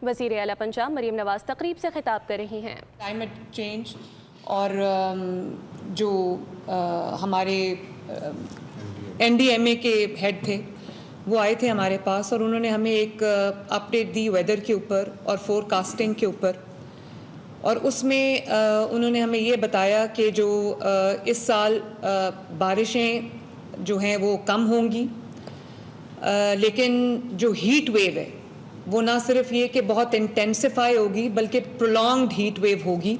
وزیر اعلیٰ پنجاب مریم نواز تقریب سے خطاب کر رہی ہیں۔ کلائمیٹ چینج اور جو ہمارے NDMA کے ہیڈ تھے وہ آئے تھے ہمارے پاس اور انہوں نے ہمیں ایک اپڈیٹ دی ویدر کے اوپر اور فور کاسٹنگ کے اوپر، اور اس میں انہوں نے ہمیں یہ بتایا کہ جو اس سال بارشیں جو ہیں وہ کم ہوں گی، لیکن جو ہیٹ ویو ہے وہ نہ صرف یہ کہ بہت انٹینسیفائی ہوگی بلکہ پرولونگڈ ہیٹ ویو ہوگی،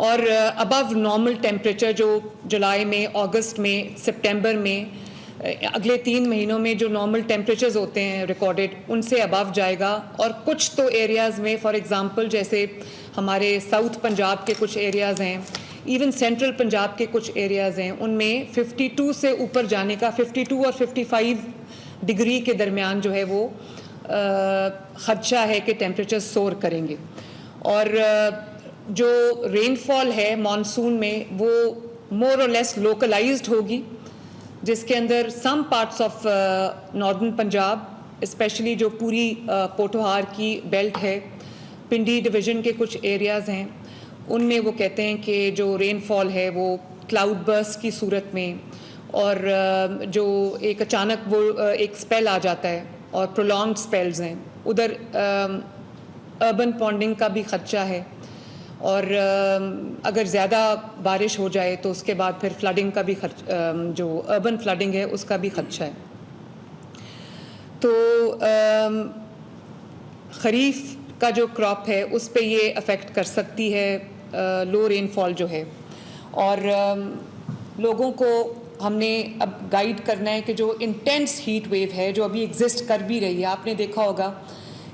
اور ابو نارمل ٹیمپریچر جو جولائی میں، اگست میں، سپٹمبر میں، اگلے 3 مہینوں میں جو نارمل ٹیمپریچرز ہوتے ہیں ریکارڈڈ ان سے ابو جائے گا۔ اور کچھ تو ایریاز میں فار ایگزامپل جیسے ہمارے ساؤتھ پنجاب کے کچھ ایریاز ہیں، ایون سینٹرل پنجاب کے کچھ ایریاز ہیں، ان میں 52 سے اوپر جانے کا، 52 اور 55 ڈگری کے درمیان جو ہے وہ خدشہ ہے کہ ٹیمپریچر سور کریں گے۔ اور جو رین فال ہے مانسون میں وہ مور اور لیس لوکلائزڈ ہوگی، جس کے اندر some parts of northern Punjab specially جو پوری پوٹھوہار کی بیلٹ ہے، پنڈی ڈویژن کے کچھ ایریاز ہیں، ان میں وہ کہتے ہیں کہ جو رین فال ہے وہ کلاؤڈ برسٹ کی صورت میں، اور جو ایک اچانک وہ ایک سپیل آ جاتا ہے اور پرولونگڈ سپیلز ہیں، ادھر اربن پونڈنگ کا بھی خدشہ ہے، اور اگر زیادہ بارش ہو جائے تو اس کے بعد پھر فلڈنگ کا بھی جو اربن فلڈنگ ہے اس کا بھی خدشہ ہے۔ تو خریف کا جو کراپ ہے اس پہ یہ افیکٹ کر سکتی ہے لو رین فال جو ہے، اور لوگوں کو ہم نے اب گائیڈ کرنا ہے کہ جو انٹینس ہیٹ ویو ہے جو ابھی ایگزسٹ کر بھی رہی ہے، آپ نے دیکھا ہوگا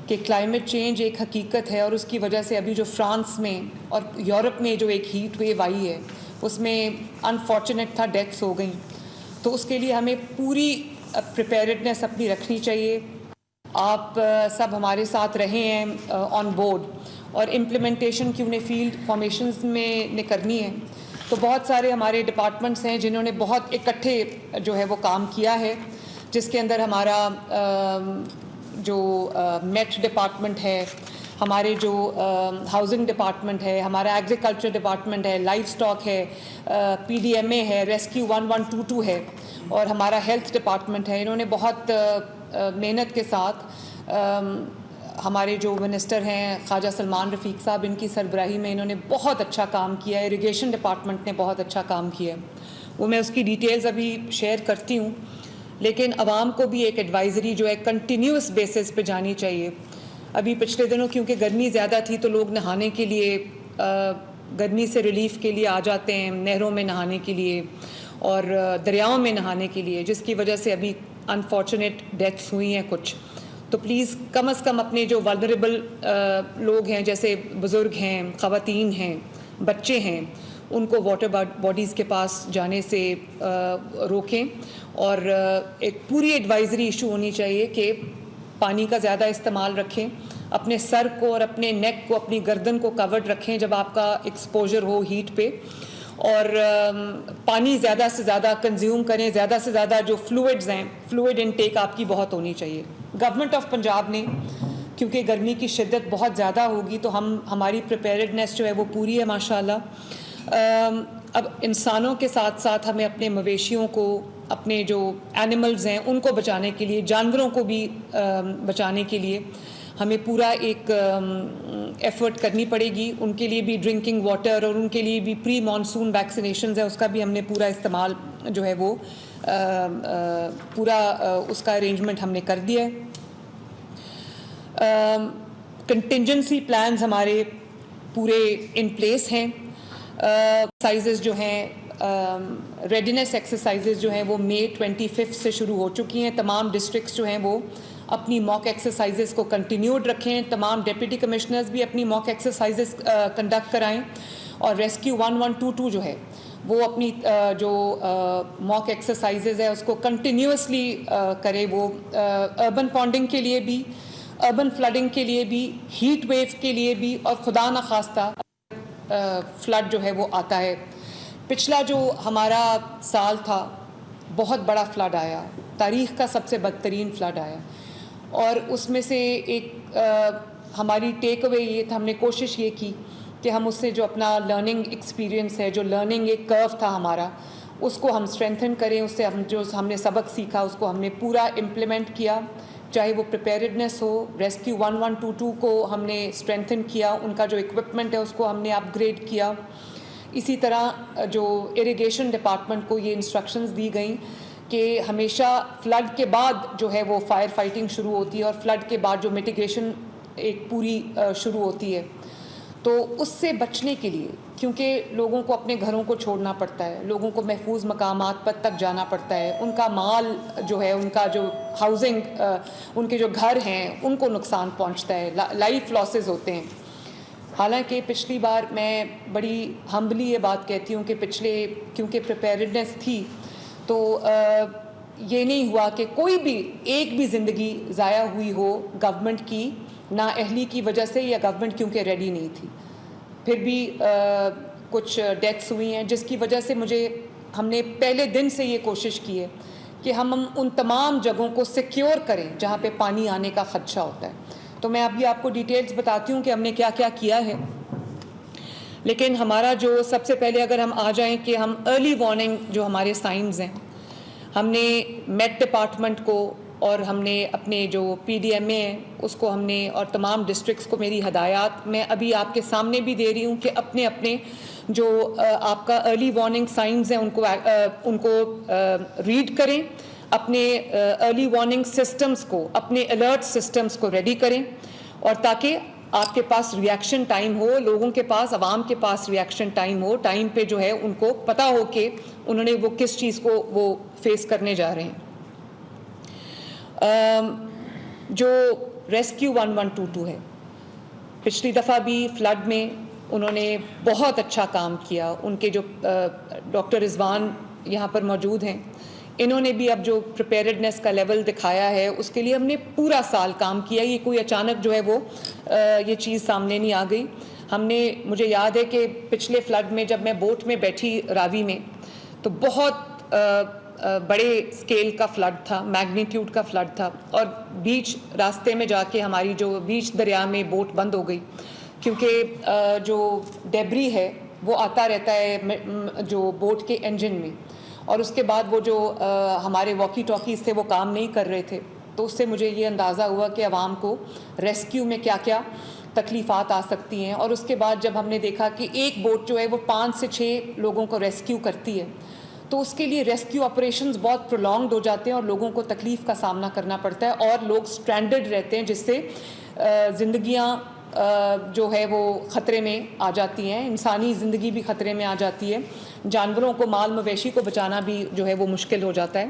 کہ کلائمیٹ چینج ایک حقیقت ہے، اور اس کی وجہ سے ابھی جو فرانس میں اور یورپ میں جو ایک ہیٹ ویو آئی ہے اس میں انفارچونیٹ تھا ڈیتھس ہو گئیں، تو اس کے لیے ہمیں پوری پریپیئرڈنیس اپنی رکھنی چاہیے۔ آپ سب ہمارے ساتھ رہے ہیں آن بورڈ، اور امپلیمنٹیشن کی انہیں فیلڈ فارمیشنز میں نے کرنی ہے، تو بہت سارے ہمارے ڈپارٹمنٹس ہیں جنہوں نے بہت اکٹھے جو ہے وہ کام کیا ہے، جس کے اندر ہمارا جو میٹ ڈپارٹمنٹ ہے، ہمارے جو ہاؤسنگ ڈپارٹمنٹ ہے، ہمارا ایگریکلچر ڈپارٹمنٹ ہے، لائف اسٹاک ہے، PDMA ہے، ریسکیو 1122 ہے، اور ہمارا ہیلتھ ڈپارٹمنٹ ہے۔ انہوں نے بہت محنت کے ساتھ ہمارے جو منسٹر ہیں خواجہ سلمان رفیق صاحب، ان کی سربراہی میں انہوں نے بہت اچھا کام کیا ہے، اریگیشن ڈپارٹمنٹ نے بہت اچھا کام کیا ہے، وہ میں اس کی ڈیٹیلز ابھی شیئر کرتی ہوں، لیکن عوام کو بھی ایک ایڈوائزری جو ہے کنٹینیوس بیسس پہ جانی چاہیے۔ ابھی پچھلے دنوں کیونکہ گرمی زیادہ تھی تو لوگ نہانے کے لیے گرمی سے ریلیف کے لیے آ جاتے ہیں نہروں میں نہانے کے لیے اور دریاؤں میں نہانے کے لیے، جس کی وجہ سے ابھی انفارچونیٹ ڈیتھس ہوئی ہیں کچھ۔ تو پلیز کم از کم اپنے جو ولنریبل لوگ ہیں جیسے بزرگ ہیں، خواتین ہیں، بچے ہیں، ان کو واٹر باڈیز کے پاس جانے سے روکیں، اور ایک پوری ایڈوائزری ایشو ہونی چاہیے کہ پانی کا زیادہ استعمال رکھیں، اپنے سر کو اور اپنے نیک کو، اپنی گردن کو کورڈ رکھیں جب آپ کا ایکسپوجر ہو ہیٹ پہ، اور پانی زیادہ سے زیادہ کنزیوم کریں، زیادہ سے زیادہ جو فلوئڈز ہیں، فلوئڈ انٹیک آپ کی بہت ہونی چاہیے۔ گورنمنٹ آف پنجاب نے کیونکہ گرمی کی شدت بہت زیادہ ہوگی تو ہماری پریپیئرڈنیس جو ہے وہ پوری ہے ماشاءاللہ۔ اب انسانوں کے ساتھ ساتھ ہمیں اپنے مویشیوں کو، اپنے جو اینیملز ہیں ان کو بچانے کے لیے، جانوروں کو بھی بچانے کے لیے ہمیں پورا ایک ایفرٹ کرنی پڑے گی۔ ان کے لیے بھی ڈرنکنگ واٹر اور ان کے لیے بھی پری مانسون ویکسینیشنز ہے، اس کا بھی ہم نے پورا استعمال جو ہے وہ پورا اس کا ارینجمنٹ ہم نے کر دیا ہے۔ کنٹینجنسی پلانز ہمارے پورے ان پلیس ہیں۔ ایکسرسائزز جو ہیں، ریڈینس ایکسرسائزز جو ہیں وہ مئی 25 سے شروع ہو چکی ہیں۔ تمام ڈسٹرکٹس جو ہیں وہ اپنی موک ایکسرسائزز کو کنٹینیوڈ رکھیں، تمام ڈپٹی کمشنرز بھی اپنی موک ایکسرسائزز کنڈکٹ کرائیں، اور ریسکیو 1122 جو ہے وہ اپنی جو موک ایکسرسائزز ہے اس کو کنٹینیوسلی کرے، وہ اربن پونڈنگ کے لیے بھی، اربن فلڈنگ کے لیے بھی، ہیٹ ویو کے لیے بھی، اور خدا نخواستہ فلڈ جو ہے وہ آتا ہے۔ پچھلا جو ہمارا سال تھا بہت بڑا فلڈ آیا، تاریخ کا سب سے بدترین فلڈ آیا، اور اس میں سے ایک ہماری ٹیک اوے یہ تھا, ہم نے کوشش یہ کی کہ ہم اس سے جو اپنا لرننگ ایکسپیرینس ہے, جو لرننگ ایک کرو تھا ہمارا, اس کو ہم اسٹرینتھن کریں. اس سے ہم نے سبق سیکھا اس کو ہم نے پورا امپلیمنٹ کیا, چاہے وہ پریپیئرڈنیس ہو, ریسکیو 1122 کو ہم نے اسٹرینتھن کیا, ان کا جو اکوپمنٹ ہے اس کو ہم نے اپ گریڈ کیا. اسی طرح جو اریگیشن ڈپارٹمنٹ کو یہ انسٹرکشنز دی گئیں کہ ہمیشہ فلڈ کے بعد جو ہے وہ فائر فائٹنگ شروع ہوتی ہے, اور فلڈ کے بعد جو میٹیگیشن ایک پوری شروع ہوتی ہے. تو اس سے بچنے کے لیے, کیونکہ لوگوں کو اپنے گھروں کو چھوڑنا پڑتا ہے, لوگوں کو محفوظ مقامات پر تک جانا پڑتا ہے, ان کا مال جو ہے, ان کا جو ہاؤسنگ, ان کے جو گھر ہیں ان کو نقصان پہنچتا ہے, لائف لاسز ہوتے ہیں. حالانکہ پچھلی بار میں بڑی ہمبلی یہ بات کہتی ہوں کہ کیونکہ پریپیئرڈنیس تھی تو یہ نہیں ہوا کہ کوئی بھی ایک بھی زندگی ضائع ہوئی ہو گورنمنٹ کی نااہلی کی وجہ سے, یا گورنمنٹ کیونکہ ریڈی نہیں تھی. پھر بھی کچھ ڈیتھس ہوئی ہیں, جس کی وجہ سے ہم نے پہلے دن سے یہ کوشش کی ہے کہ ہم ان تمام جگہوں کو سیکیور کریں جہاں پہ پانی آنے کا خدشہ ہوتا ہے. تو میں ابھی آپ کو ڈیٹیلز بتاتی ہوں کہ ہم نے کیا کیا کیا ہے. لیکن ہمارا جو سب سے پہلے اگر ہم آ جائیں کہ ہم ارلی وارننگ جو ہمارے سائنز ہیں, ہم نے میٹ ڈپارٹمنٹ کو اور ہم نے اپنے جو پی ڈی ایم اے ہیں اس کو ہم نے, اور تمام ڈسٹرکٹس کو میری ہدایات میں ابھی آپ کے سامنے بھی دے رہی ہوں کہ اپنے جو آپ کا ارلی وارننگ سائنز ہیں ان کو ریڈ کریں, اپنے ارلی وارننگ سسٹمز کو, اپنے الرٹ سسٹمز کو ریڈی کریں, اور تاکہ آپ کے پاس ریئیکشن ٹائم ہو, لوگوں کے پاس, عوام کے پاس ریئیکشن ٹائم ہو, ٹائم پہ جو ہے ان کو پتہ ہو کہ انہوں نے وہ کس چیز کو وہ فیس کرنے جا رہے ہیں. جو ریسکیو 1122 ہے, پچھلی دفعہ بھی فلڈ میں انہوں نے بہت اچھا کام کیا. ان کے جو ڈاکٹر رضوان یہاں پر موجود ہیں, انہوں نے بھی اب جو پریپیئرڈنیس کا لیول دکھایا ہے اس کے لیے ہم نے پورا سال کام کیا. یہ کوئی اچانک جو ہے وہ یہ چیز سامنے نہیں آ گئی. مجھے یاد ہے کہ پچھلے فلڈ میں جب میں بوٹ میں بیٹھی راوی میں, تو بہت بڑے اسکیل کا فلڈ تھا, میگنیٹیوڈ کا فلڈ تھا, اور بیچ راستے میں جا کے ہماری جو بیچ دریا میں بوٹ بند ہو گئی, کیونکہ جو ڈیبری ہے وہ آتا رہتا ہے جو بوٹ کے انجن میں, اور اس کے بعد وہ جو ہمارے واکی ٹاکیز تھے وہ کام نہیں کر رہے تھے. تو اس سے مجھے یہ اندازہ ہوا کہ عوام کو ریسکیو میں کیا کیا تکلیفات آ سکتی ہیں. اور اس کے بعد جب ہم نے دیکھا کہ ایک بوٹ جو ہے وہ 5 سے 6 لوگوں کو ریسکیو کرتی ہے, تو اس کے لیے ریسکیو آپریشنز بہت پرولونگڈ ہو جاتے ہیں اور لوگوں کو تکلیف کا سامنا کرنا پڑتا ہے, اور لوگ سٹرینڈڈ رہتے ہیں, جس سے زندگیاں جو ہے وہ خطرے میں آ جاتی ہیں, انسانی زندگی بھی خطرے میں آ جاتی ہے, جانوروں کو, مال مویشی کو بچانا بھی جو ہے وہ مشکل ہو جاتا ہے.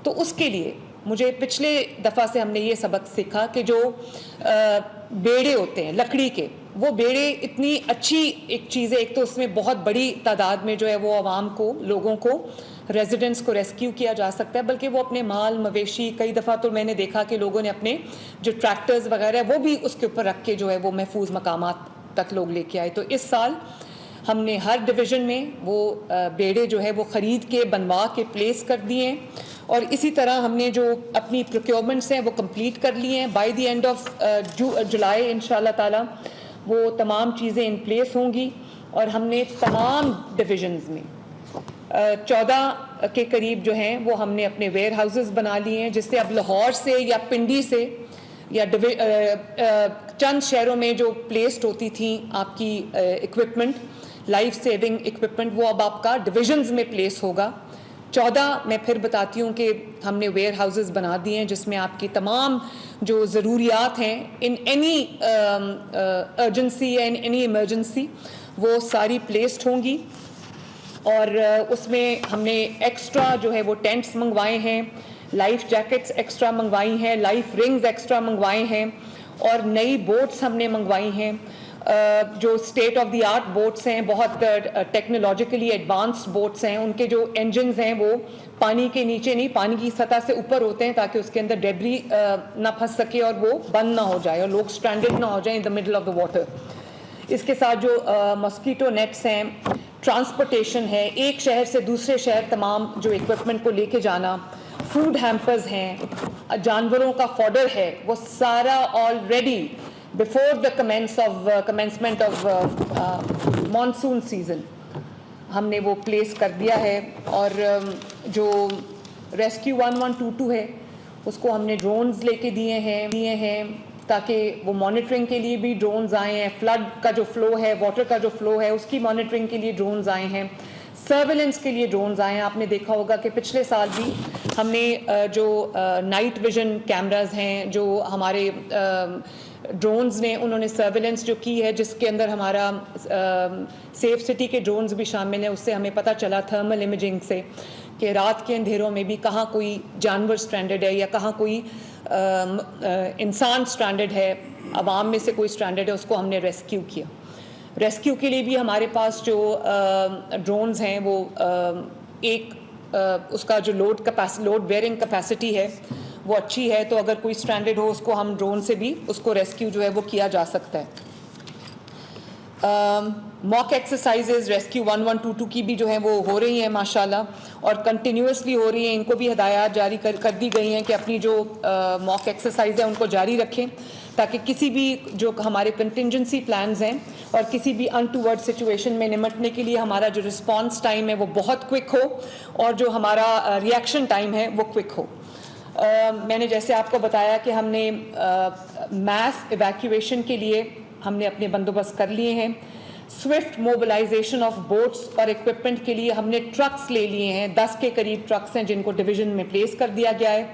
تو اس کے لیے مجھے پچھلے دفعہ سے ہم نے یہ سبق سیکھا کہ جو بیڑے ہوتے ہیں لکڑی کے, وہ بیڑے اتنی اچھی ایک چیز ہے. ایک تو اس میں بہت بڑی تعداد میں جو ہے وہ عوام کو, لوگوں کو, ریزیڈنٹس کو ریسکیو کیا جا سکتا ہے, بلکہ وہ اپنے مال مویشی, کئی دفعہ تو میں نے دیکھا کہ لوگوں نے اپنے جو ٹریکٹرز وغیرہ وہ بھی اس کے اوپر رکھ کے جو ہے وہ محفوظ مقامات تک لوگ لے کے آئے. تو اس سال ہم نے ہر ڈویژن میں وہ بیڑے جو ہے وہ خرید کے, بنوا کے پلیس کر دیے ہیں, اور اسی طرح ہم نے جو اپنی پروکیورمنٹس ہیں وہ کمپلیٹ کر لیے ہیں. By the end of July انشاءاللہ تعالی وہ تمام چیزیں ان پلیس ہوں گی, اور ہم نے تمام ڈویژنز میں 14 کے قریب جو ہیں وہ ہم نے اپنے ویئر ہاؤسز بنا لیے ہیں, جس سے اب لاہور سے یا پنڈی سے یا چند شہروں میں جو پلیسڈ ہوتی تھیں آپ کی اکوپمنٹ, لائف سیونگ اکوپمنٹ, وہ اب آپ کا ڈویژنز میں پلیس ہوگا. 14 میں پھر بتاتی ہوں کہ ہم نے ویئر ہاؤسز بنا دیے ہیں, جس میں آپ کی تمام جو ضروریات ہیں ان اینی ارجنسی یا ان اینی ایمرجنسی وہ ساری پلیسڈ ہوں گی. اور اس میں ہم نے ایکسٹرا جو ہے وہ ٹینٹس منگوائے ہیں, لائف جیکٹس ایکسٹرا منگوائی ہیں, لائف رنگز ایکسٹرا منگوائے ہیں, اور نئی بوٹس ہم نے منگوائی ہیں جو state of the art boats ہیں, بہت ٹیکنالوجیکلی ایڈوانسڈ بوٹس ہیں. ان کے جو انجنز ہیں وہ پانی کے نیچے نہیں, پانی کی سطح سے اوپر ہوتے ہیں, تاکہ اس کے اندر ڈیبری نہ پھنس سکے اور وہ بند نہ ہو جائے اور لوگ اسٹرینڈڈ نہ ہو جائیں in the middle of the water. اس کے ساتھ جو ماسکیٹو نیٹس ہیں, ٹرانسپورٹیشن ہے, ایک شہر سے دوسرے شہر تمام جو اکوپمنٹ کو لے کے جانا, فوڈ ہیمپرز ہیں, جانوروں کا فوڈر ہے, وہ سارا already before the commencement of monsoon season ہم نے وہ پلیس کر دیا ہے. اور جو ریسکیو 1122 ہے اس کو ہم نے ڈرونز لے کے دیے ہیں تاکہ وہ مانیٹرنگ کے لیے بھی ڈرونز آئے ہیں, فلڈ کا جو فلو ہے, واٹر کا جو فلو ہے, اس کی مانیٹرنگ کے لیے ڈرونز آئے ہیں, سرویلنس کے لیے ڈرونز آئے ہیں. آپ نے دیکھا ہوگا کہ پچھلے سال بھی ہم نے جو نائٹ ویژن کیمراز ہیں, جو ہمارے ڈرونز نے انہوں نے سرویلنس جو کی ہے, جس کے اندر ہمارا سیف سٹی کے ڈرونز بھی شامل ہیں. اس سے ہمیں پتہ چلا تھرمل امیجنگ سے کہ رات کے اندھیروں میں بھی کہاں کوئی جانور سٹرینڈڈ ہے یا کہاں کوئی انسان سٹرینڈڈ ہے, عوام میں سے کوئی سٹرینڈڈ ہے, اس کو ہم نے ریسکیو کیا. ریسکیو کے لیے بھی ہمارے پاس جو ڈرونز ہیں وہ ایک اس کا جو لوڈ بیئرنگ کیپیسٹی ہے وہ اچھی ہے, تو اگر کوئی سٹرینڈڈ ہو اس کو ہم ڈرون سے بھی اس کو ریسکیو جو ہے وہ کیا جا سکتا ہے. موک ایکسرسائزز ریسکیو 1122 کی بھی جو ہیں وہ ہو رہی ہیں ماشاءاللہ, اور کنٹینیوسلی ہو رہی ہیں. ان کو بھی ہدایات جاری کر دی گئی ہیں کہ اپنی جو موک ایکسرسائز ہیں ان کو جاری رکھیں تاکہ کسی بھی جو ہمارے کنٹینجنسی پلانز ہیں اور کسی بھی انٹوورڈ سچویشن میں نمٹنے کے لیے ہمارا جو رسپانس ٹائم ہے وہ بہت کوئک ہو اور جو ہمارا ریئیکشن ٹائم ہے وہ کوئک ہو. میں نے جیسے آپ کو بتایا کہ ہم نے میس ایویکیویشن کے لیے ہم نے اپنے بندوبست کر لیے ہیں. سوئفٹ موبلائزیشن آف بوٹس اور اکوپمنٹ کے لیے ہم نے ٹرکس لے لیے ہیں, 10 کے قریب ٹرکس ہیں جن کو ڈویژن میں پلیس کر دیا گیا ہے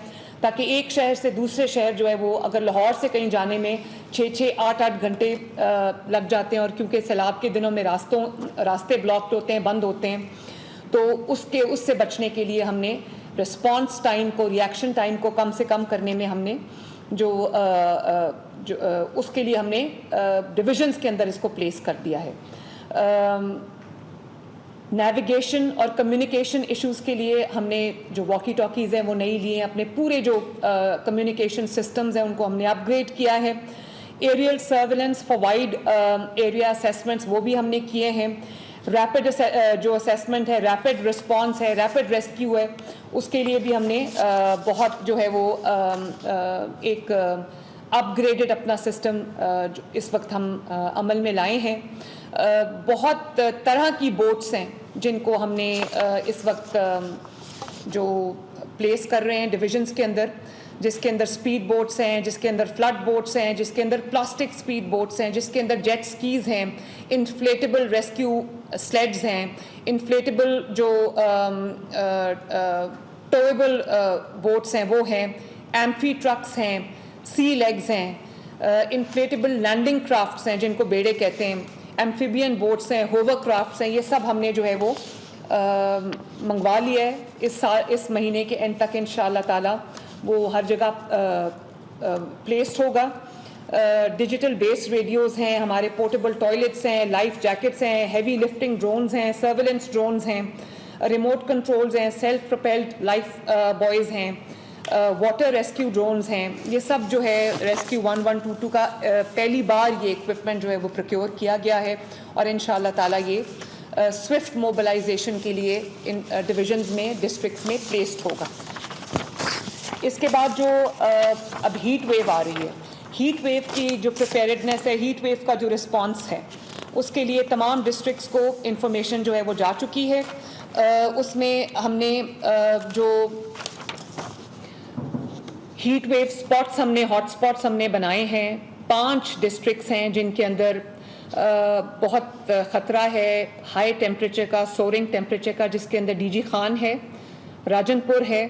تاکہ ایک شہر سے دوسرے شہر جو ہے وہ اگر لاہور سے کہیں جانے میں 6-8 گھنٹے لگ جاتے ہیں, اور کیونکہ سیلاب کے دنوں میں راستے بلاکڈ ہوتے ہیں, بند ہوتے ہیں, تو اس سے بچنے کے لیے ہم نے رسپانس ٹائم کو, ریئیکشن ٹائم کو کم سے کم کرنے میں ہم نے جو اس کے لیے ہم نے ڈویژنز کے اندر اس کو پلیس کر دیا ہے. نیویگیشن اور کمیونیکیشن ایشوز کے لیے ہم نے جو واکی ٹاکیز ہیں وہ نئی لیے ہیں, اپنے پورے جو کمیونیکیشن سسٹمز ہیں ان کو ہم نے اپ گریڈ کیا ہے. Aerial surveillance for wide area assessments وہ بھی ہم نے کیے ہیں. ریپڈ جو اسیسمنٹ ہے, ریپڈ رسپانس ہے, ریپڈ ریسکیو ہے, اس کے لیے بھی ہم نے بہت جو ہے وہ ایک اپ گریڈڈ اپنا سسٹم اس وقت ہم عمل میں لائے ہیں. بہت طرح کی بوٹس ہیں جن کو ہم نے اس وقت جو پلیس کر رہے ہیں ڈویژنس کے اندر, جس کے اندر سپیڈ بوٹس ہیں, جس کے اندر فلڈ بوٹس ہیں, جس کے اندر پلاسٹک سپیڈ بوٹس ہیں, جس کے اندر جیٹ سکیز ہیں, انفلیٹیبل ریسکیو سلیڈز ہیں, انفلیٹیبل جو ٹویبل بوٹس ہیں وہ ہیں, ایمفی ٹرکس ہیں, سی لیگز ہیں, انفلیٹیبل لینڈنگ کرافٹس ہیں جن کو بیڑے کہتے ہیں, ایمفیبین بوٹس ہیں, ہوور کرافٹس ہیں. یہ سب ہم نے جو ہے وہ منگوا لیا ہے. اس مہینے کے اینڈ تک انشاءاللہ تعالی وہ ہر جگہ پلیسڈ ہوگا. ڈیجیٹل بیس ریڈیوز ہیں, ہمارے پورٹیبل ٹوائلٹس ہیں, لائف جیکٹس ہیں, ہیوی لفٹنگ ڈرونز ہیں, سرویلنس ڈرونز ہیں, ریموٹ کنٹرولز ہیں, سیلف پروپیلڈ لائف بوائز ہیں, واٹر ریسکیو ڈرونز ہیں. یہ سب جو ہے ریسکیو 1122 کا پہلی بار یہ اکوپمنٹ جو ہے وہ پروکیور کیا گیا ہے, اور انشاءاللہ تعالی یہ سوئفٹ موبلائزیشن کے لیے ان ڈویژنز میں, ڈسٹرکٹس میں پلیسڈ ہوگا. اس کے بعد جو اب ہیٹ ویو آ رہی ہے, ہیٹ ویو کی جو پریپیئرڈنیس ہے, ہیٹ ویو کا جو رسپانس ہے, اس کے لیے تمام ڈسٹرکٹس کو انفارمیشن جو ہے وہ جا چکی ہے. اس میں ہم نے جو ہیٹ ویو سپاٹس ہم نے, ہاٹ سپاٹس ہم نے بنائے ہیں. 5 ڈسٹرکٹس ہیں جن کے اندر بہت خطرہ ہے ہائی ٹیمپریچر کا, سورنگ ٹیمپریچر کا, جس کے اندر ڈی جی خان ہے, راجن پور ہے,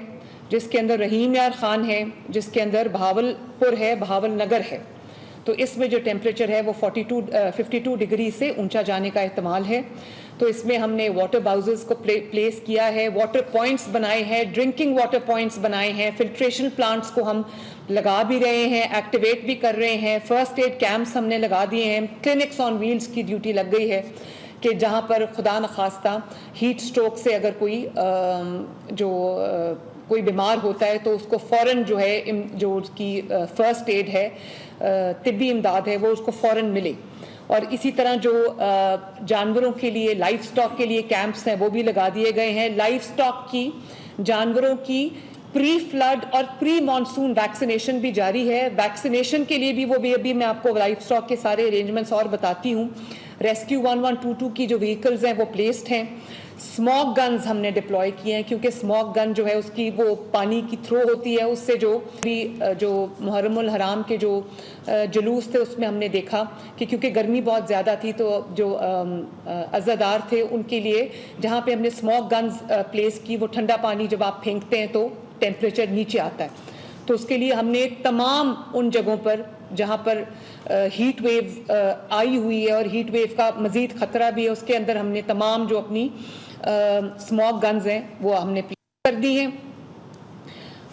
جس کے اندر رحیم یار خان ہے, جس کے اندر بہاول پور ہے, بہاول نگر ہے. تو اس میں جو ٹیمپریچر ہے وہ 52 ڈگری سے اونچا جانے کا احتمال ہے. تو اس میں ہم نے واٹر باؤزز کو پلیس کیا ہے, واٹر پوائنٹس بنائے ہیں, ڈرنکنگ واٹر پوائنٹس بنائے ہیں, فلٹریشن پلانٹس کو ہم لگا بھی رہے ہیں, ایکٹیویٹ بھی کر رہے ہیں, فرسٹ ایڈ کیمپس ہم نے لگا دیے ہیں, کلینکس آن ویلز کی ڈیوٹی لگ گئی ہے کہ جہاں پر خدا نخواستہ ہیٹ سٹروک سے اگر کوئی بیمار ہوتا ہے تو اس کو فوراً جو ہے جو اس کی فرسٹ ایڈ ہے, طبی امداد ہے, وہ اس کو فوراً ملے. اور اسی طرح جو جانوروں کے لیے, لائف سٹاک کے لیے کیمپس ہیں وہ بھی لگا دیے گئے ہیں. لائف سٹاک کی, جانوروں کی پری فلڈ اور پری مانسون ویکسینیشن بھی جاری ہے. ویکسینیشن کے لیے بھی وہ بھی ابھی میں آپ کو لائف اسٹاک کے سارے ارینجمنٹس اور بتاتی ہوں. ریسکیو 1122 کی جو وہیکلز ہیں وہ پلیسڈ ہیں. اسموک گنز ہم نے ڈپلوائے کیے ہیں کیونکہ اسموک گن جو ہے اس کی وہ پانی کی تھرو ہوتی ہے, اس سے جو محرم الحرام کے جو جلوس تھے اس میں ہم نے دیکھا کہ کیونکہ گرمی بہت زیادہ تھی تو جو عزادار تھے ان کے لیے جہاں پہ ہم نے اسموک گنز پلیس کی, وہ ٹھنڈا پانی جب آپ پھینکتے ہیں تو ٹیمپریچر نیچے آتا ہے, تو اس کے لیے ہم نے تمام ان جگہوں پر جہاں پر ہیٹ ویو آئی ہوئی ہے اور ہیٹ ویو کا مزید خطرہ بھی ہے, اس کے اندر ہم نے تمام جو اپنی اسموک گنز ہیں وہ ہم نے کر دی ہیں.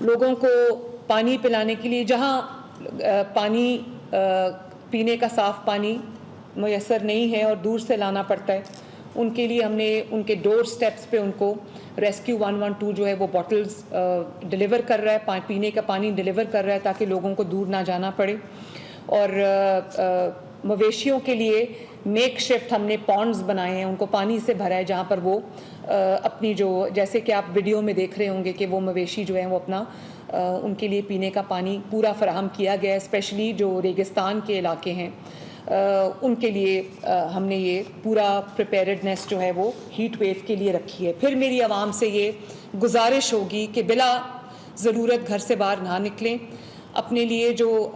لوگوں کو پانی پلانے کے لیے جہاں پانی پینے کا صاف پانی میسر نہیں ہے اور دور سے لانا پڑتا ہے, ان کے لیے ہم نے ان کے ڈور سٹیپس پہ ان کو ریسکیو 112 جو ہے وہ باٹلز ڈلیور کر رہا ہے, پینے کا پانی ڈلیور کر رہا ہے تاکہ لوگوں کو دور نہ جانا پڑے. اور مویشیوں کے لیے میک شفٹ ہم نے پونڈز بنائے ہیں, ان کو پانی سے بھرا ہے جہاں پر وہ اپنی جو جیسے کہ آپ ویڈیو میں دیکھ رہے ہوں گے کہ وہ مویشی جو ہیں وہ اپنا ان کے لیے پینے کا پانی پورا فراہم کیا گیا ہے. اسپیشلی جو ریگستان کے علاقے ہیں ان کے لیے ہم نے یہ پورا پریپیرڈنیس جو ہے وہ ہیٹ ویو کے لیے رکھی ہے. پھر میری عوام سے یہ گزارش ہوگی کہ بلا ضرورت گھر سے باہر نہ نکلیں. اپنے لیے جو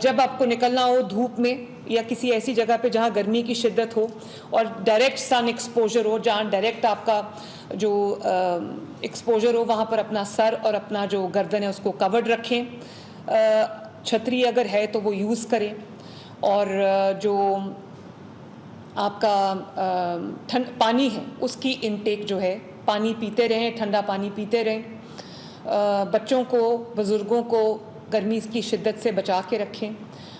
جب آپ کو نکلنا ہو دھوپ میں یا کسی ایسی جگہ پہ جہاں گرمی کی شدت ہو اور ڈائریکٹ سن ایکسپوجر ہو, جہاں ڈائریکٹ آپ کا جو ایکسپوجر ہو, وہاں پر اپنا سر اور اپنا جو گردن ہے اس کو کورڈ رکھیں. چھتری اگر ہے تو وہ یوز کریں, اور جو آپ کا پانی ہے اس کی انٹیک جو ہے پانی پیتے رہیں, ٹھنڈا پانی پیتے رہیں. بچوں کو بزرگوں کو گرمی کی شدت سے بچا کے رکھیں.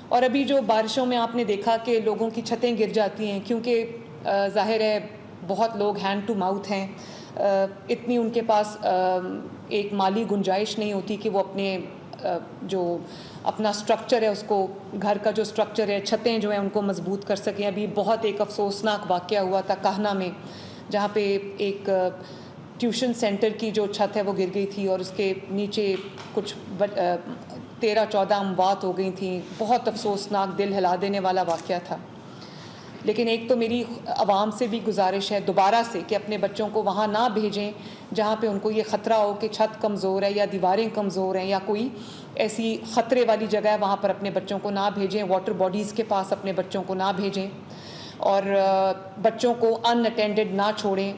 اور ابھی جو بارشوں میں آپ نے دیکھا کہ لوگوں کی چھتیں گر جاتی ہیں کیونکہ ظاہر ہے بہت لوگ ہینڈ ٹو ماؤتھ ہیں, اتنی ان کے پاس ایک مالی گنجائش نہیں ہوتی کہ وہ اپنے جو اپنا سٹرکچر ہے اس کو, گھر کا جو سٹرکچر ہے, چھتیں جو ہیں ان کو مضبوط کر سکیں. ابھی بہت ایک افسوسناک واقعہ ہوا تھا کاہنہ میں, جہاں پہ ایک ٹیوشن سینٹر کی جو چھت ہے وہ گر گئی تھی اور اس کے نیچے کچھ 13-14 اموات ہو گئی تھیں. بہت افسوسناک دل ہلا دینے والا واقعہ تھا. لیکن ایک تو میری عوام سے بھی گزارش ہے دوبارہ سے کہ اپنے بچوں کو وہاں نہ بھیجیں جہاں پہ ان کو یہ خطرہ ہو کہ چھت کمزور ہے یا دیواریں کمزور ہیں یا کوئی ایسی خطرے والی جگہ ہے, وہاں پر اپنے بچوں کو نہ بھیجیں. واٹر باڈیز کے پاس اپنے بچوں کو نہ بھیجیں اور بچوں کو ان اٹینڈڈ نہ چھوڑیں.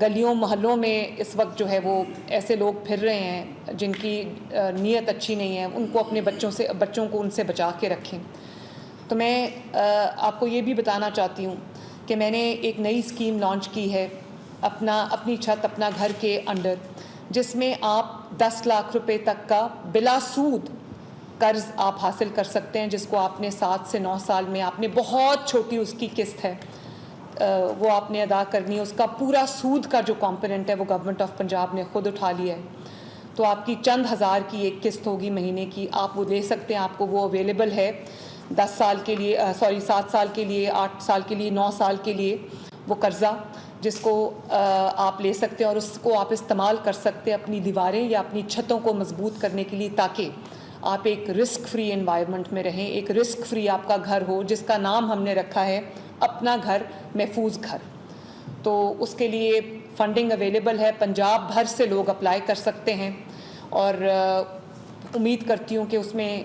گلیوں محلوں میں اس وقت جو ہے وہ ایسے لوگ پھر رہے ہیں جن کی نیت اچھی نہیں ہے, ان کو اپنے بچوں کو ان سے بچا کے رکھیں. تو میں آپ کو یہ بھی بتانا چاہتی ہوں کہ میں نے ایک نئی اسکیم لانچ کی ہے اپنی چھت اپنا گھر کے انڈر, جس میں آپ 10 لاکھ روپے تک کا بلا سود قرض آپ حاصل کر سکتے ہیں, جس کو آپ نے 7 سے 9 سال میں آپ نے بہت چھوٹی اس کی قسط ہے وہ آپ نے ادا کرنی ہے. اس کا پورا سود کا جو کمپوننٹ ہے وہ گورنمنٹ آف پنجاب نے خود اٹھا لیا ہے. تو آپ کی چند ہزار کی ایک قسط ہوگی مہینے کی, آپ وہ لے سکتے ہیں. آپ کو وہ اویلیبل ہے 7 سال کے لیے, 8 سال کے لیے, 9 سال کے لیے وہ قرضہ, جس کو آپ لے سکتے ہیں اور اس کو آپ استعمال کر سکتے ہیں اپنی دیواریں یا اپنی چھتوں کو مضبوط کرنے کے لیے, تاکہ آپ ایک رسک فری انوائرمنٹ میں رہیں, ایک رسک فری آپ کا گھر ہو, جس کا نام ہم نے رکھا ہے اپنا گھر محفوظ گھر. تو اس کے لیے فنڈنگ اویلیبل ہے, پنجاب بھر سے لوگ اپلائی کر سکتے ہیں اور امید کرتی ہوں کہ اس میں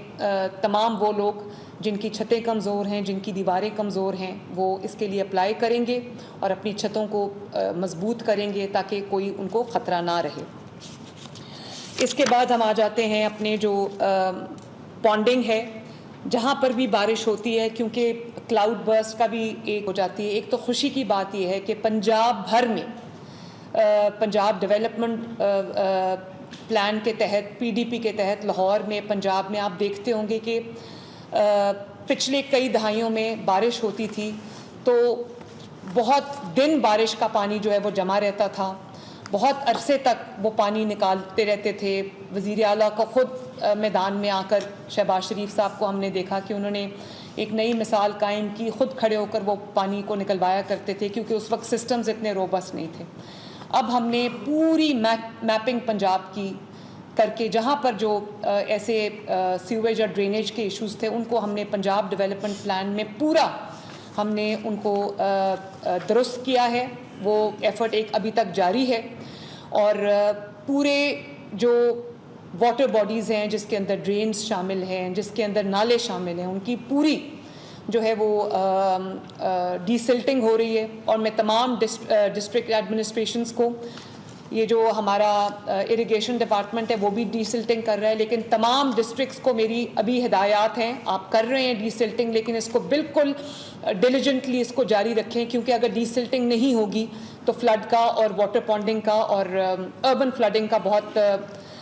تمام وہ لوگ جن کی چھتیں کمزور ہیں, جن کی دیواریں کمزور ہیں, وہ اس کے لیے اپلائی کریں گے اور اپنی چھتوں کو مضبوط کریں گے تاکہ کوئی ان کو خطرہ نہ رہے. اس کے بعد ہم آ جاتے ہیں اپنے جو پونڈنگ ہے, جہاں پر بھی بارش ہوتی ہے, کیونکہ کلاؤڈ برسٹ کا بھی ایک ہو جاتی ہے. ایک تو خوشی کی بات یہ ہے کہ پنجاب بھر میں پنجاب ڈیولپمنٹ پلان کے تحت, PDP کے تحت لاہور میں, پنجاب میں آپ دیکھتے ہوں گے کہ پچھلے کئی دہائیوں میں بارش ہوتی تھی تو بہت دن بارش کا پانی جو ہے وہ جمع رہتا تھا, بہت عرصے تک وہ پانی نکالتے رہتے تھے. وزیر اعلیٰ کا خود میدان میں آ کر شہباز شریف صاحب کو ہم نے دیکھا کہ انہوں نے ایک نئی مثال قائم کی, خود کھڑے ہو کر وہ پانی کو نکلوایا کرتے تھے, کیونکہ اس وقت سسٹمز اتنے روبسٹ نہیں تھے. اب ہم نے پوری میپنگ پنجاب کی کر کے جہاں پر جو ایسے سیویج اور ڈرینیج کے ایشوز تھے ان کو ہم نے پنجاب ڈیولپمنٹ پلان میں پورا ہم نے ان کو درست کیا ہے. وہ ایفرٹ ایک ابھی تک جاری ہے اور پورے جو واٹر باڈیز ہیں جس کے اندر ڈرینز شامل ہیں, جس کے اندر نالے شامل ہیں, ان کی پوری جو ہے وہ ڈی سلٹنگ ہو رہی ہے. اور میں تمام ڈسٹرکٹ ایڈمنسٹریشنز کو, یہ جو ہمارا اریگیشن ڈپارٹمنٹ ہے وہ بھی ڈی سلٹنگ کر رہا ہے, لیکن تمام ڈسٹرکٹس کو میری ابھی ہدایات ہیں, آپ کر رہے ہیں ڈی سلٹنگ, لیکن اس کو بالکل ڈیلیجنٹلی اس کو جاری رکھیں, کیونکہ اگر ڈی سلٹنگ نہیں ہوگی تو فلڈ کا اور واٹر پونڈنگ کا اور اربن فلڈنگ کا بہت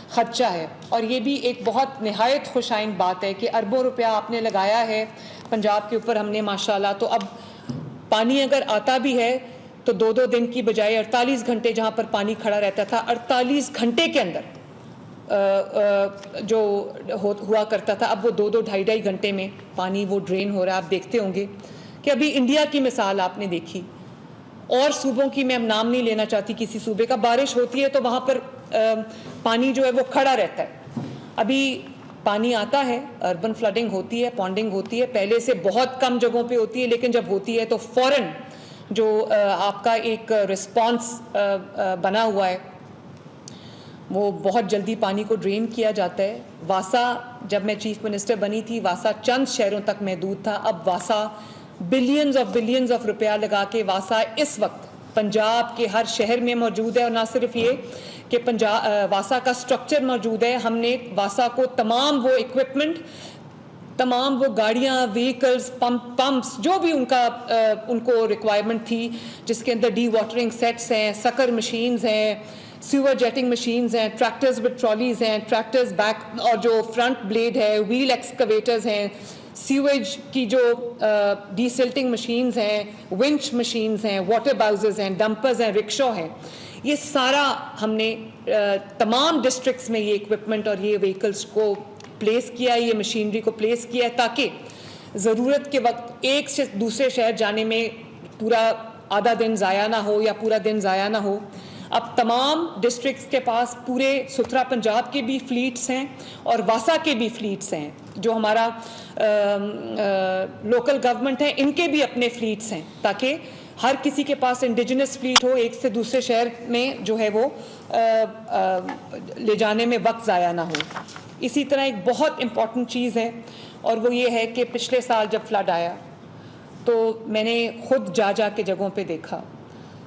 خدشہ ہے. اور یہ بھی ایک بہت نہایت خوش آئند بات ہے کہ اربوں روپیہ آپ نے لگایا ہے پنجاب کے اوپر ہم نے ماشاءاللہ. تو اب پانی اگر آتا بھی ہے تو 2 دن کی بجائے 48 گھنٹے جہاں پر پانی کھڑا رہتا تھا, 48 گھنٹے کے اندر جو ہوا کرتا تھا, اب وہ 2-2 گھنٹے میں پانی وہ ڈرین ہو رہا ہے. آپ دیکھتے ہوں گے کہ ابھی انڈیا کی مثال آپ نے دیکھی, اور صوبوں کی میں اب نام نہیں لینا چاہتی, کسی صوبے کا بارش ہوتی ہے تو وہاں پر پانی جو ہے وہ کھڑا رہتا ہے. ابھی پانی آتا ہے, اربن فلڈنگ ہوتی ہے, پونڈنگ ہوتی ہے, پہلے سے بہت کم جگہوں پہ ہوتی ہے, لیکن جب ہوتی ہے تو فوراً جو آپ کا ایک رسپانس بنا ہوا ہے وہ بہت جلدی پانی کو ڈرین کیا جاتا ہے. واسا جب میں چیف منسٹر بنی تھی, واسا چند شہروں تک محدود تھا, اب واسا بلینز آف روپیہ لگا کے واسا اس وقت پنجاب کے ہر شہر میں موجود ہے. اور نہ صرف یہ کہ واسا کا سٹرکچر موجود ہے, ہم نے واسا کو تمام وہ اکوپمنٹ, تمام وہ گاڑیاں, وہیکلز, پمپس جو بھی ان کو ریکوائرمنٹ تھی, جس کے اندر ڈی واٹرنگ سیٹس ہیں, سکر مشینز ہیں, سیور جیٹنگ مشینز ہیں, ٹریکٹرز وتھ ٹرالیز ہیں, ٹریکٹرز بیک اور جو فرنٹ بلیڈ ہے, ویل ایکسکیویٹرز ہیں, سیویج کی جو ڈی سلٹنگ مشینز ہیں, ونچ مشینز ہیں, واٹر باؤزز ہیں, ڈمپرز ہیں, رکشا ہیں, یہ سارا ہم نے تمام ڈسٹرکٹس میں یہ اکوپمنٹ اور یہ وہیکلز کو پلیس کیا ہے, یہ مشینری کو پلیس کیا ہے, تاکہ ضرورت کے وقت ایک سے دوسرے شہر جانے میں پورا آدھا دن ضائع نہ ہو یا پورا دن ضائع نہ ہو. اب تمام ڈسٹرکٹس کے پاس پورے ستھرا پنجاب کے بھی فلیٹس ہیں اور واسا کے بھی فلیٹس ہیں, جو ہمارا لوکل گورنمنٹ ہے ان کے بھی اپنے فلیٹس ہیں, تاکہ ہر کسی کے پاس انڈیجنس فلیٹ ہو, ایک سے دوسرے شہر میں جو ہے وہ لے جانے میں وقت ضائع نہ ہو. اسی طرح ایک بہت امپورٹنٹ چیز ہے, اور وہ یہ ہے کہ پچھلے سال جب فلڈ آیا تو میں نے خود جا کے جگہوں پہ دیکھا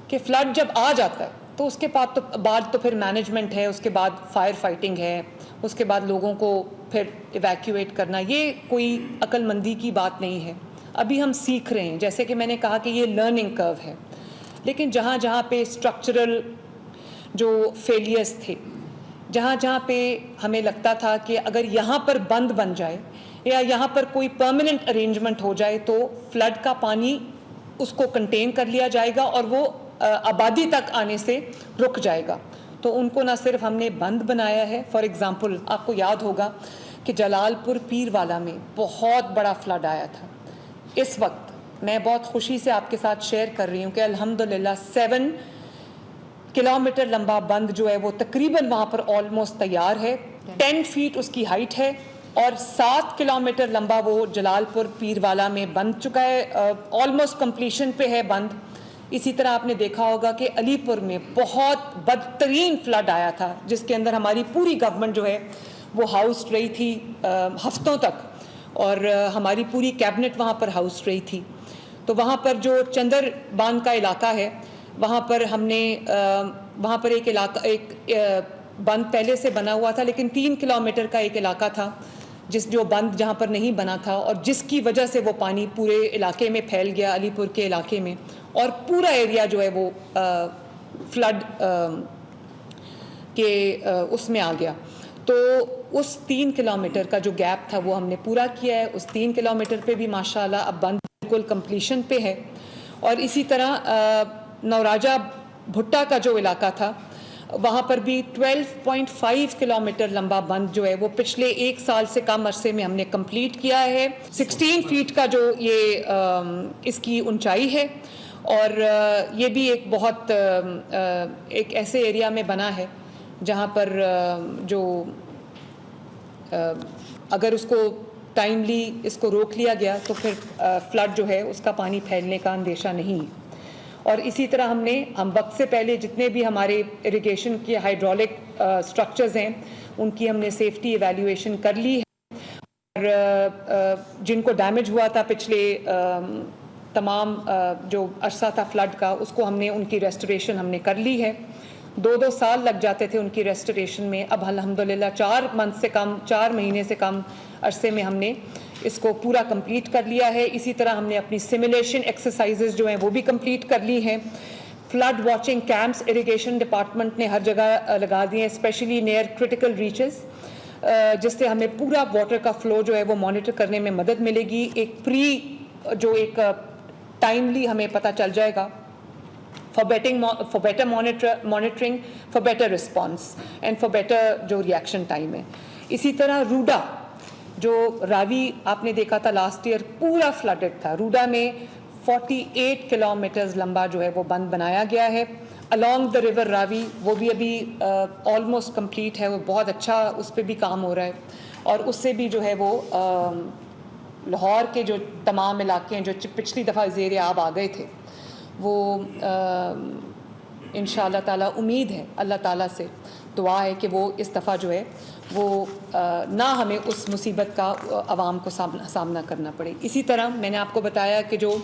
کہ فلڈ جب آ جاتا ہے تو اس کے بعد تو پھر مینجمنٹ ہے, اس کے بعد فائر فائٹنگ ہے, اس کے بعد لوگوں کو پھر ایویکیویٹ کرنا. یہ کوئی عقل مندی کی بات نہیں ہے, ابھی ہم سیکھ رہے ہیں. جیسے کہ میں نے کہا کہ یہ لرننگ کرو ہے, لیکن جہاں جہاں پہ اسٹرکچرل جو فیلیئرس تھے, جہاں جہاں پہ ہمیں لگتا تھا کہ اگر یہاں پر بند بن جائے یا یہاں پر کوئی پرماننٹ ارینجمنٹ ہو جائے تو فلڈ کا پانی اس کو کنٹین کر لیا جائے گا اور وہ آبادی تک آنے سے رک جائے گا, تو ان کو نہ صرف ہم نے بند بنایا ہے. فار ایگزامپل آپ کو یاد ہوگا کہ جلال پور پیر والا میں بہت بڑا فلڈ آیا تھا. اس وقت میں بہت خوشی سے آپ کے ساتھ شیئر کر رہی ہوں کہ الحمدللہ 7 کلومیٹر لمبا بند جو ہے وہ تقریباً وہاں پر آلموسٹ تیار ہے. 10 فیٹ اس کی ہائٹ ہے اور 7 کلومیٹر لمبا وہ جلال پور پیر والا میں بند چکا ہے, آلموسٹ کمپلیشن پہ ہے بند. اسی طرح آپ نے دیکھا ہوگا کہ علی پور میں بہت بدترین فلڈ آیا تھا, جس کے اندر ہماری پوری گورنمنٹ جو ہے وہ ہاؤس رہی تھی ہفتوں تک, اور ہماری پوری کیبنٹ وہاں پر ہاؤس رہی تھی. تو وہاں پر جو چندر باندھ کا علاقہ ہے, وہاں پر ہم نے وہاں پر ایک بند پہلے سے بنا ہوا تھا, لیکن 3 کلومیٹر کا ایک علاقہ تھا جو بند جہاں پر نہیں بنا تھا, اور جس کی وجہ سے وہ پانی پورے علاقے میں پھیل گیا, علی پور کے علاقے میں, اور پورا ایریا جو ہے وہ فلڈ کے اس میں آ گیا. تو اس 3 کلومیٹر کا جو گیپ تھا وہ ہم نے پورا کیا ہے. اس 3 کلومیٹر پہ بھی ماشاءاللہ اب بند بالکل کمپلیشن پہ ہے. اور اسی طرح نوراجہ بھٹا کا جو علاقہ تھا وہاں پر بھی 12.5 کلومیٹر لمبا بند جو ہے وہ پچھلے 1 سال سے کم عرصے میں ہم نے کمپلیٹ کیا ہے. 16 فیٹ کا جو یہ اس کی اونچائی ہے, اور یہ بھی ایک بہت ایک ایسے ایریا میں بنا ہے جہاں پر جو اگر اس کو ٹائملی اس کو روک لیا گیا تو پھر فلڈ جو ہے اس کا پانی پھیلنے کا اندیشہ نہیں ہے. اور اسی طرح ہم وقت سے پہلے جتنے بھی ہمارے اریگیشن کے ہائیڈرولک اسٹرکچرز ہیں ان کی ہم نے سیفٹی ایویلیویشن کر لی ہے, اور جن کو ڈیمیج ہوا تھا پچھلے تمام جو عرصہ تھا فلڈ کا, اس کو ان کی ریسٹوریشن ہم نے کر لی ہے. 2 سال لگ جاتے تھے ان کی ریسٹوریشن میں, اب الحمدللہ 4 مہینے سے کم عرصے میں ہم نے اس کو پورا کمپلیٹ کر لیا ہے. اسی طرح ہم نے اپنی سیمولیشن ایکسرسائزز جو ہیں وہ بھی کمپلیٹ کر لی ہیں. Flood watching camps irrigation department نے ہر جگہ لگا دیے ہیں, اسپیشلی نیئر کرٹیکل ریچز, جس سے ہمیں پورا واٹر کا فلو جو ہے وہ مانیٹر کرنے میں مدد ملے گی. ایک ٹائملی ہمیں پتہ چل جائے گا for better monitoring, for better response and for better جو ریئیکشن ٹائم ہے. اسی طرح روڈا جو راوی آپ نے دیکھا تھا لاسٹ ایئر پورا فلڈڈ تھا, روڈا میں 48 کلومیٹرز لمبا جو ہے وہ بند بنایا گیا ہے along the river راوی, وہ بھی ابھی آلموسٹ کمپلیٹ ہے, وہ بہت اچھا اس پہ بھی کام ہو رہا ہے. اور اس سے بھی جو ہے وہ لاہور کے جو تمام علاقے ہیں جو پچھلی دفعہ زیر آب آ گئے تھے وہ انشاءاللہ تعالیٰ امید ہے, اللہ تعالیٰ سے دعا ہے کہ وہ اس دفعہ جو ہے وہ نہ ہمیں اس مصیبت کا عوام کو سامنا کرنا پڑے. اسی طرح میں نے آپ کو بتایا کہ جو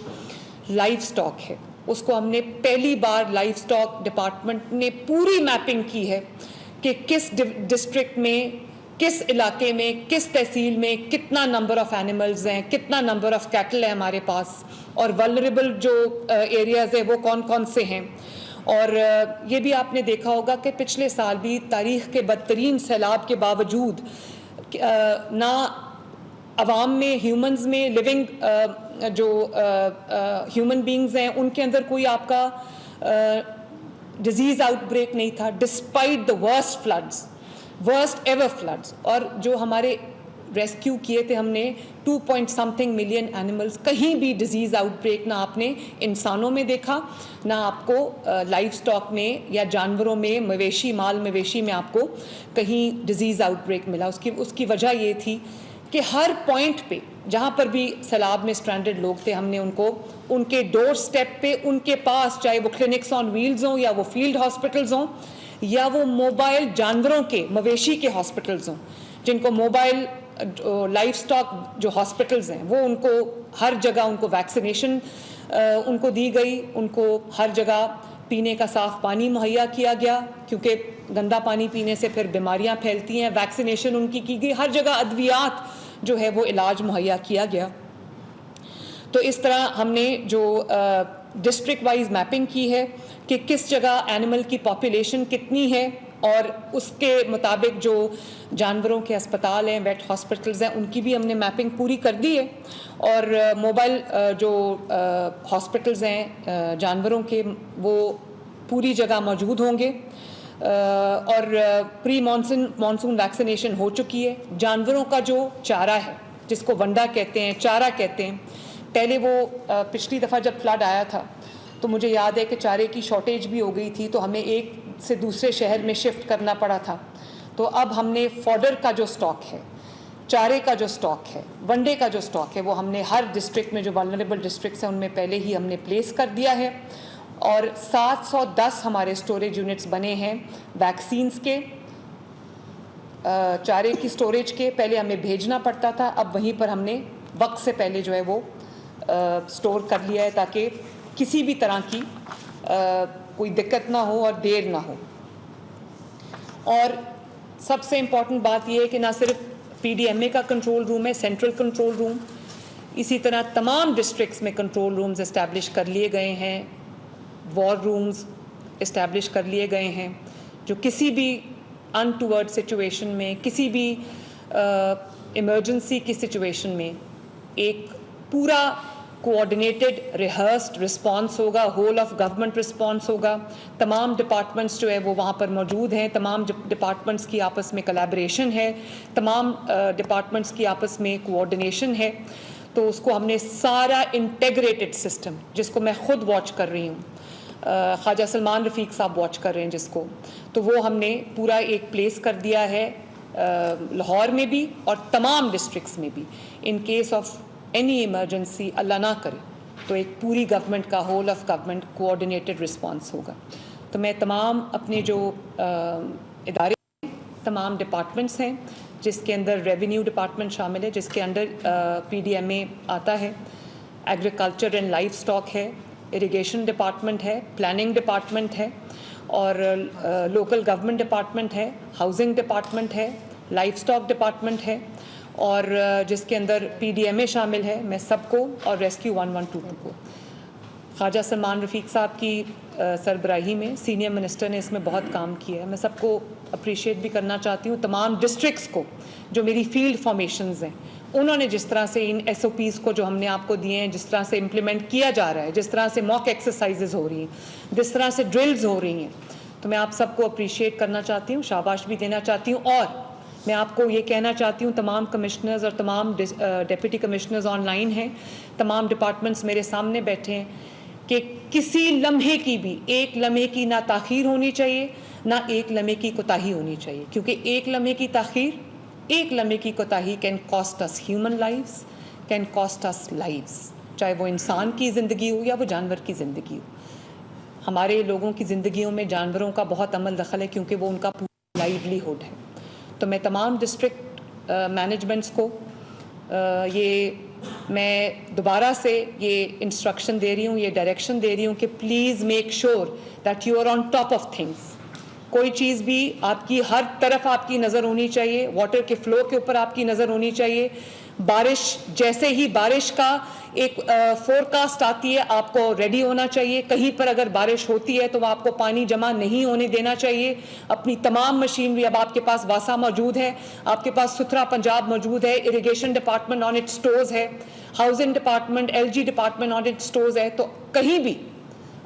لائف سٹاک ہے اس کو ہم نے پہلی بار لائف سٹاک ڈپارٹمنٹ نے پوری میپنگ کی ہے کہ کس ڈسٹرکٹ میں, کس علاقے میں, کس تحصیل میں کتنا نمبر آف اینیملز ہیں, کتنا نمبر آف کیٹل ہے ہمارے پاس, اور ولنریبل جو ایریاز ہیں وہ کون کون سے ہیں. اور یہ بھی آپ نے دیکھا ہوگا کہ پچھلے سال بھی تاریخ کے بدترین سیلاب کے باوجود نہ عوام میں, ہیومنز میں, لیونگ جو ہیومن بینگز ہیں ان کے اندر کوئی آپ کا ڈیزیز آؤٹ بریک نہیں تھا, despite the worst ever floods. اور جو ہمارے ریسکیو کیے تھے ہم نے 2.something ملین اینیملز, کہیں بھی ڈیزیز آؤٹ بریک نہ آپ نے انسانوں میں دیکھا, نہ آپ کو لائف سٹاک میں یا جانوروں میں, مویشی میں آپ کو کہیں ڈیزیز آؤٹ بریک ملا. اس کی وجہ یہ تھی کہ ہر پوائنٹ پہ جہاں پر بھی سیلاب میں اسٹرینڈڈ لوگ تھے ہم نے ان کو ان کے ڈور سٹیپ پہ, ان کے پاس, چاہے وہ کلینکس آن ویلز ہوں یا وہ فیلڈ ہاسپٹلز ہوں یا وہ موبائل جانوروں کے, مویشی کے ہاسپٹلز ہوں, جن کو موبائل لائف سٹاک جو ہاسپٹلز ہیں وہ ان کو ہر جگہ ان کو ویکسینیشن ان کو دی گئی, ان کو ہر جگہ پینے کا صاف پانی مہیا کیا گیا کیونکہ گندا پانی پینے سے پھر بیماریاں پھیلتی ہیں, ویکسینیشن ان کی گئی, ہر جگہ ادویات جو ہے وہ علاج مہیا کیا گیا. تو اس طرح ہم نے جو ڈسٹرکٹ وائز میپنگ کی ہے کہ کس جگہ اینیمل کی پاپولیشن کتنی ہے, اور اس کے مطابق جو جانوروں کے اسپتال ہیں, ویٹ ہاسپٹلز ہیں, ان کی بھی ہم نے میپنگ پوری کر دی ہے. اور موبائل جو ہاسپٹلز ہیں جانوروں کے وہ پوری جگہ موجود ہوں گے. اور پری مانسون ویکسینیشن ہو چکی ہے. جانوروں کا جو چارہ ہے جس کو ونڈا کہتے ہیں, چارہ کہتے ہیں, پہلے وہ پچھلی دفعہ جب فلڈ آیا تھا تو مجھے یاد ہے کہ چارے کی شارٹیج بھی ہو گئی تھی, تو ہمیں ایک سے دوسرے شہر میں شفٹ کرنا پڑا تھا. تو اب ہم نے فوڈر کا جو سٹاک ہے, چارے کا جو سٹاک ہے, ونڈے کا جو سٹاک ہے, وہ ہم نے ہر ڈسٹرکٹ میں جو ولنریبل ڈسٹرکٹس ہیں ان میں پہلے ہی ہم نے پلیس کر دیا ہے. اور 710 ہمارے سٹوریج یونٹس بنے ہیں ویکسینز کے, چارے کی سٹوریج کے. پہلے ہمیں بھیجنا پڑتا تھا, اب وہیں پر ہم نے وقت سے پہلے جو ہے وہ سٹور کر لیا ہے تاکہ کسی بھی طرح کی کوئی دقت نہ ہو اور دیر نہ ہو. اور سب سے امپورٹنٹ بات یہ ہے کہ نہ صرف پی ڈی ایم اے کا کنٹرول روم ہے, سینٹرل کنٹرول روم, اسی طرح تمام ڈسٹرکٹس میں کنٹرول رومز اسٹیبلش کر لیے گئے ہیں, وار رومز اسٹیبلش کر لیے گئے ہیں, جو کسی بھی انٹورڈ سچویشن میں, کسی بھی ایمرجنسی کی سچویشن میں ایک پورا کوآرڈینیٹڈ ریہرسڈ رسپانس ہوگا, ہول آف گورنمنٹ رسپانس ہوگا. تمام ڈپارٹمنٹس جو ہے وہ وہاں پر موجود ہیں, تمام ڈپارٹمنٹس کی آپس میں کلیبریشن ہے, تمام ڈپارٹمنٹس کی آپس میں کوآرڈینیشن ہے. تو تو اس کو ہم نے سارا انٹیگریٹڈ سسٹم، جس کو میں خود واچ کر رہی ہوں، خواجہ سلمان رفیق صاحب واچ کر رہے ہیں جس کو، تو وہ ہم نے پورا ایک پلیس کر دیا ہے لاہور میں بھی اور تمام ڈسٹرکٹس میں بھی. In case of any emergency اللہ نہ کرے تو ایک پوری گورنمنٹ کا، whole of government coordinated response ہوگا. تو میں تمام اپنے جو ادارے ہیں، تمام ڈپارٹمنٹس ہیں، جس کے اندر ریونیو ڈپارٹمنٹ شامل ہے، جس کے اندر PDMA آتا ہے، ایگریکلچر اینڈ لائف اسٹاک ہے، اریگیشن ڈپارٹمنٹ ہے، پلاننگ ڈپارٹمنٹ ہے، اور لوکل گورنمنٹ ڈپارٹمنٹ ہے، ہاؤسنگ ڈپارٹمنٹ ہے، لائف اسٹاک ڈپارٹمنٹ ہے، اور جس کے اندر PDMA شامل ہے. میں سب کو، اور ریسکیو 1122 کو، خواجہ سلمان رفیق صاحب کی سربراہی میں سینئر منسٹر نے اس میں بہت کام کیا ہے. میں سب کو اپریشیٹ بھی کرنا چاہتی ہوں، تمام ڈسٹرکٹس کو جو میری فیلڈ فارمیشنز ہیں، انہوں نے جس طرح سے ان SOPs کو جو ہم نے آپ کو دیے ہیں، جس طرح سے امپلیمنٹ کیا جا رہا ہے، جس طرح سے موک ایکسرسائزز ہو رہی ہیں، جس طرح سے ڈرلز ہو رہی ہیں، تو میں آپ سب کو اپریشیٹ کرنا چاہتی ہوں، شاباش بھی دینا چاہتی ہوں. اور میں آپ کو یہ کہنا چاہتی ہوں، تمام کمشنرز اور تمام ڈپٹی کمشنرز آن لائن ہیں، تمام ڈپارٹمنٹس میرے سامنے بیٹھے ہیں، کہ کسی لمحے کی بھی، ایک لمحے کی نہ تاخیر ہونی چاہیے، نہ ایک لمحے کی کوتاہی ہونی چاہیے. کیونکہ ایک لمحے کی تاخیر، ایک لمحے کی کوتاہی can cost us human lives, can cost us lives, چاہے وہ انسان کی زندگی ہو یا وہ جانور کی زندگی ہو. ہمارے لوگوں کی زندگیوں میں جانوروں کا بہت عمل دخل ہے، کیونکہ وہ ان کا پورا لائیولیہڈ ہے. تو میں تمام ڈسٹرکٹ مینجمنٹس کو یہ میں دوبارہ سے یہ انسٹرکشن دے رہی ہوں، یہ ڈائریکشن دے رہی ہوں کہ please make sure that you are on top of things. کوئی چیز بھی آپ کی، ہر طرف آپ کی نظر ہونی چاہیے، واٹر کے فلو کے اوپر آپ کی نظر ہونی چاہیے. بارش، جیسے ہی بارش کا ایک فورکاسٹ آتی ہے، آپ کو ریڈی ہونا چاہیے. کہیں پر اگر بارش ہوتی ہے تو آپ کو پانی جمع نہیں ہونے دینا چاہیے. اپنی تمام مشینری، اب آپ کے پاس واسا موجود ہے، آپ کے پاس ستھرا پنجاب موجود ہے، irrigation department on its toes ہے، housing department, LG department on its toes ہے. تو کہیں بھی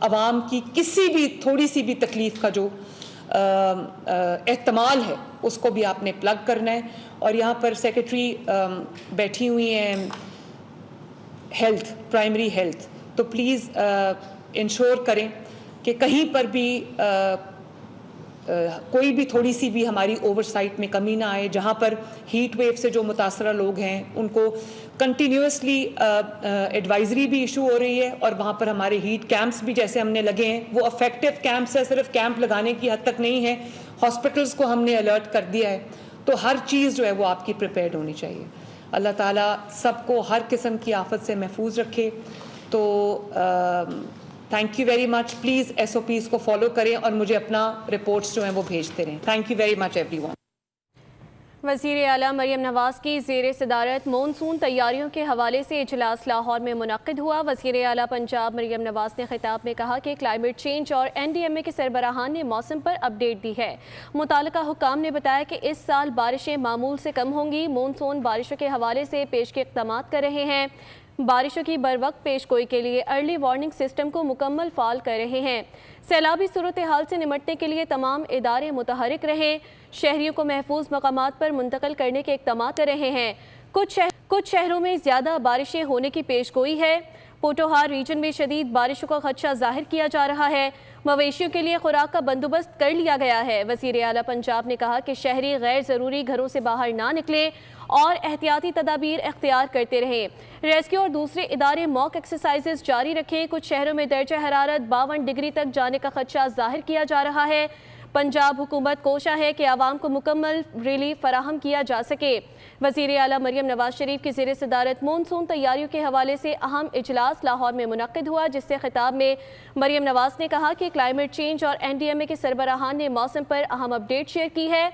عوام کی کسی بھی تھوڑی سی بھی تکلیف کا جو احتمال ہے، اس کو بھی آپ نے پلگ کرنا ہے. اور یہاں پر سیکرٹری بیٹھی ہوئی ہیں ہیلتھ، پرائمری ہیلتھ، تو پلیز انشور کریں کہ کہیں پر بھی کوئی بھی تھوڑی سی بھی ہماری اوور سائٹ میں کمی نہ آئے. جہاں پر ہیٹ ویو سے جو متاثرہ لوگ ہیں، ان کو کنٹینیوسلی ایڈوائزری بھی ایشو ہو رہی ہے، اور وہاں پر ہمارے ہیٹ کیمپس بھی جیسے ہم نے لگے ہیں، وہ افیکٹو کیمپس ہے، صرف کیمپ لگانے کی حد تک نہیں ہے. ہاسپٹلس کو ہم نے الرٹ کر دیا ہے. تو ہر چیز جو ہے وہ آپ کی پریپیئرڈ ہونی چاہیے. اللہ تعالیٰ سب کو ہر قسم کی آفت سے محفوظ رکھے. تو thank you very much. Please SOPs کو فالو کریں اور مجھے اپنا رپورٹس جو ہیں وہ بھیجتے رہیں. Thank you very much every one. وزیر اعلیٰ مریم نواز کی زیر صدارت مونسون تیاریوں کے حوالے سے اجلاس لاہور میں منعقد ہوا. وزیر اعلیٰ پنجاب مریم نواز نے خطاب میں کہا کہ کلائمیٹ چینج اور NDMA کے سربراہان نے موسم پر اپڈیٹ دی ہے. متعلقہ حکام نے بتایا کہ اس سال بارشیں معمول سے کم ہوں گی. مونسون بارشوں کے حوالے سے پیش کے اقدامات کر رہے ہیں. بارشوں کی بروقت پیش گوئی کے لیے ارلی وارننگ سسٹم کو مکمل فعال کر رہے ہیں. سیلابی صورتحال سے نمٹنے کے لیے تمام ادارے متحرک رہیں. شہریوں کو محفوظ مقامات پر منتقل کرنے کے اقدامات کر رہے ہیں. کچھ شہروں میں زیادہ بارشیں ہونے کی پیش گوئی ہے. پوٹوہار ریجن میں شدید بارشوں کا خدشہ ظاہر کیا جا رہا ہے. مویشیوں کے لیے خوراک کا بندوبست کر لیا گیا ہے. وزیر اعلیٰ پنجاب نے کہا کہ شہری غیر ضروری گھروں سے باہر نہ نکلیں اور احتیاطی تدابیر اختیار کرتے رہیں. ریسکیو اور دوسرے ادارے موک ایکسرسائزز جاری رکھیں. کچھ شہروں میں درجہ حرارت 52 ڈگری تک جانے کا خدشہ ظاہر کیا جا رہا ہے. پنجاب حکومت کوشاں ہے کہ عوام کو مکمل ریلیف فراہم کیا جا سکے. وزیر اعلیٰ مریم نواز شریف کی زیر صدارت مونسون تیاریوں کے حوالے سے اہم اجلاس لاہور میں منعقد ہوا، جس سے خطاب میں مریم نواز نے کہا کہ کلائمیٹ چینج اور NDMA کے سربراہان نے موسم پر اہم اپڈیٹ شیئر کی ہے.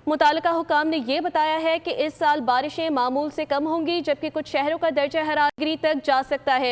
متعلقہ حکام نے یہ بتایا ہے کہ اس سال بارشیں معمول سے کم ہوں گی، جبکہ کچھ شہروں کا درجہ حرارت 50 ڈگری تک جا سکتا ہے.